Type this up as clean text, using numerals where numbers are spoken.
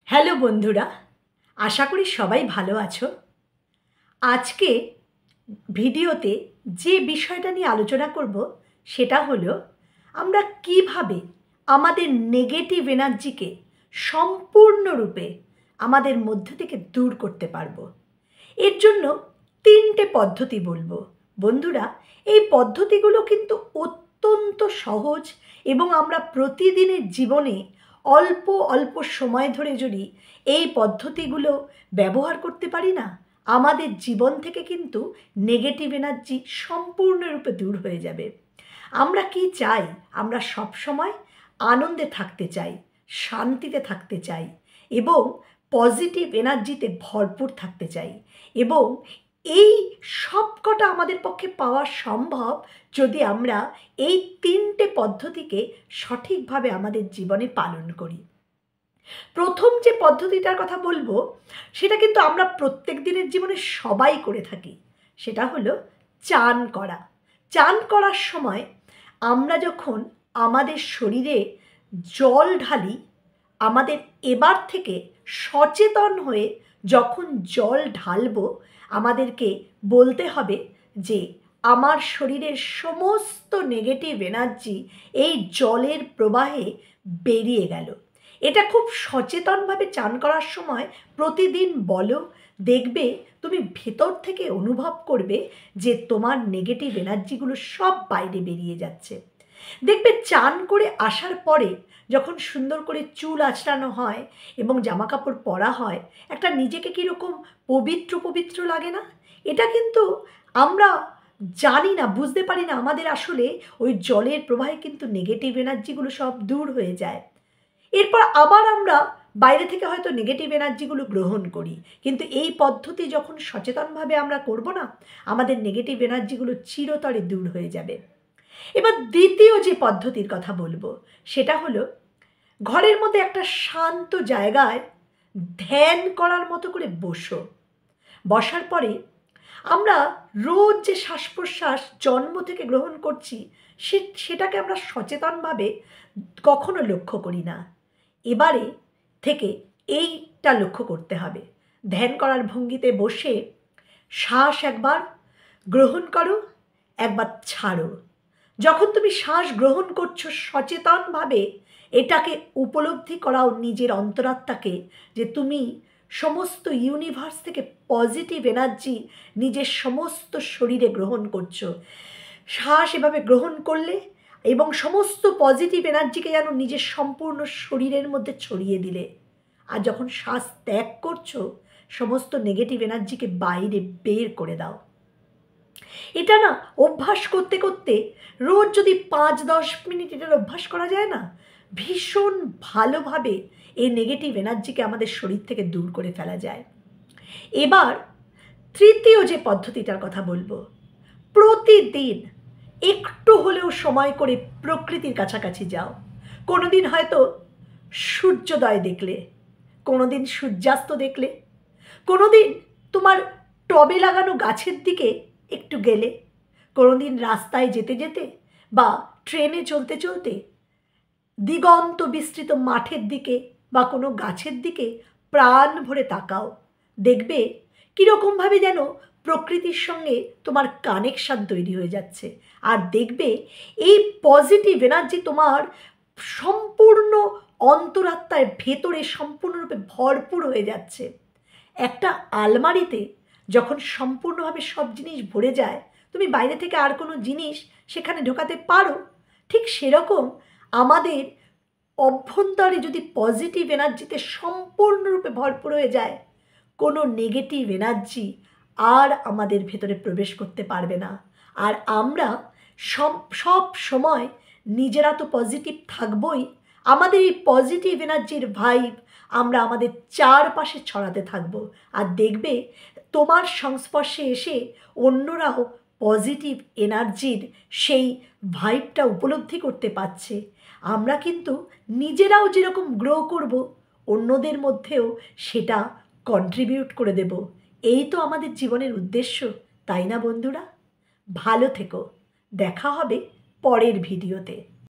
Hello বন্ধুরা, আশা করি সবাই ভালো আছো। আজকে ভিডিওতে যে বিষয়টা নিয়ে আলোচনা করব সেটা হলো আমরা কিভাবে আমাদের নেগেটিভ এনার্জিকে সম্পূর্ণরূপে আমাদের মধ্য থেকে দূর করতে পারবো। এর জন্য 3টে পদ্ধতি বলবো। বন্ধুরা, এই পদ্ধতিগুলো কিন্তু অত্যন্ত সহজ এবং আমরা প্রতিদিনের জীবনে অল্প অল্প সময় ধরে যদি এই পদ্ধতিগুলো ব্যবহার করতে পারি না, আমাদের জীবন থেকে কিন্তু নেগেটিভ এনার্জি সম্পূর্ণরূপে দূর হয়ে যাবে। আমরা কি চাই? আমরা সব সময় আনন্দে থাকতে চাই, শান্তিতে থাকতে চাই এবং পজিটিভ এনার্জিতে ভরপুর থাকতে চাই। এবং এই সবকটা আমাদের পক্ষে পাওয়া সম্ভব যদি আমরা এই 3টে পদ্ধতিকে সঠিকভাবে আমাদের জীবনে পালন করি। প্রথম যে পদ্ধতিটার কথা বলবো সেটা কিন্তু আমরা প্রত্যেক দিনের জীবনে সবাই করে থাকি। সেটা হলো চান করা। চান করার সময় আমরা যখন আমাদের শরীরে জল ঢালি, আমাদের এবার থেকে সচেতন হয়ে যখন জল ঢালবো, আমাদেরকে বলতে হবে যে আমার শরীরের সমস্ত নেগেটিভ এনার্জি এই জলের প্রবাহে বেরিয়ে গেল। এটা খুব সচেতনভাবে চান করার সময় প্রতিদিন বলো, দেখবে তুমি ভেতর থেকে অনুভব করবে যে তোমার নেগেটিভ এনার্জিগুলো সব বাইরে বেরিয়ে যাচ্ছে। দেখবে চান করে আসার পরে যখন সুন্দর করে চুল আঁচড়ানো হয় এবং জামা কাপড় পরা হয়, একটা নিজেকে কীরকম পবিত্র পবিত্র লাগে না? এটা কিন্তু আমরা জানি না, বুঝতে পারি না, আমাদের আসলে ওই জলের প্রবাহে কিন্তু নেগেটিভ এনার্জিগুলো সব দূর হয়ে যায়। এরপর আবার আমরা বাইরে থেকে হয়তো নেগেটিভ এনার্জিগুলো গ্রহণ করি, কিন্তু এই পদ্ধতি যখন সচেতনভাবে আমরা করব না, আমাদের নেগেটিভ এনার্জিগুলো চিরতরে দূর হয়ে যাবে। এবার দ্বিতীয় যে পদ্ধতির কথা বলবো সেটা হলো ঘরের মধ্যে একটা শান্ত জায়গায় ধ্যান করার মতো করে বসার পরে আমরা রোজ যে শ্বাস প্রশ্বাস জন্ম থেকে গ্রহণ করছি সেটাকে আমরা সচেতনভাবে কখনো লক্ষ্য করি না। এবারে থেকে এইটা লক্ষ্য করতে হবে। ধ্যান করার ভঙ্গিতে বসে শ্বাস একবার গ্রহণ করো, একবার ছাড়ো। যখন তুমি শ্বাস গ্রহণ করছো সচেতনভাবে এটাকে উপলব্ধি করাও নিজের অন্তরাত্মাকে যে তুমি সমস্ত ইউনিভার্স থেকে পজিটিভ এনার্জি নিজের সমস্ত শরীরে গ্রহণ করছো। শ্বাস এভাবে গ্রহণ করলে এবং সমস্ত পজিটিভ এনার্জিকে যেন নিজের সম্পূর্ণ শরীরের মধ্যে ছড়িয়ে দিলে। আর যখন শ্বাস ত্যাগ করছো সমস্ত নেগেটিভ এনার্জিকে বাইরে বের করে দাও। এটা না অভ্যাস করতে করতে রোজ যদি 5-10 মিনিট এটার অভ্যাস করা যায় না, ভীষণ ভালোভাবে এই নেগেটিভ এনার্জিকে আমাদের শরীর থেকে দূর করে ফেলা যায়। এবার তৃতীয় যে পদ্ধতিটার কথা বলবো, প্রতিদিন একটু হলেও সময় করে প্রকৃতির কাছাকাছি যাও। কোনো দিন হয়তো সূর্যোদয় দেখলে, কোনো দিন সূর্যাস্ত দেখলে, কোনো দিন তোমার টবে লাগানো গাছের দিকে একটু গেলে, কোনো দিন রাস্তায় যেতে যেতে বা ট্রেনে চলতে চলতে দিগন্ত বিস্তৃত মাঠের দিকে বা কোনো গাছের দিকে প্রাণ ভরে তাকাও। দেখবে কীরকমভাবে যেন প্রকৃতির সঙ্গে তোমার কানেকশান তৈরি হয়ে যাচ্ছে। আর দেখবে এই পজিটিভ এনার্জি তোমার সম্পূর্ণ অন্তরাত্মার ভেতরে সম্পূর্ণরূপে ভরপুর হয়ে যাচ্ছে। একটা আলমারিতে যখন সম্পূর্ণভাবে সব জিনিস ভরে যায়, তুমি বাইরে থেকে আর কোনো জিনিস সেখানে ঢোকাতে পারো। ঠিক সেরকম আমাদের অভ্যন্তরে যদি পজিটিভ এনার্জিতে সম্পূর্ণরূপে ভরপুর হয়ে যায়, কোনো নেগেটিভ এনার্জি আর আমাদের ভেতরে প্রবেশ করতে পারবে না। আর আমরা সব সময় নিজেরা তো পজিটিভ থাকবই, আমাদের এই পজিটিভ এনার্জির ভাইব আমরা আমাদের চারপাশে ছড়াতে থাকবো। আর দেখবে তোমার সংস্পর্শে এসে অন্যরাও পজিটিভ এনার্জির সেই ভাইবটা উপলব্ধি করতে পারছে। আমরা কিন্তু নিজেরাও যেরকম গ্রো করব, অন্যদের মধ্যেও সেটা কন্ট্রিবিউট করে দেব। এই তো আমাদের জীবনের উদ্দেশ্য, তাই না বন্ধুরা? ভালো থেকো, দেখা হবে পরের ভিডিওতে।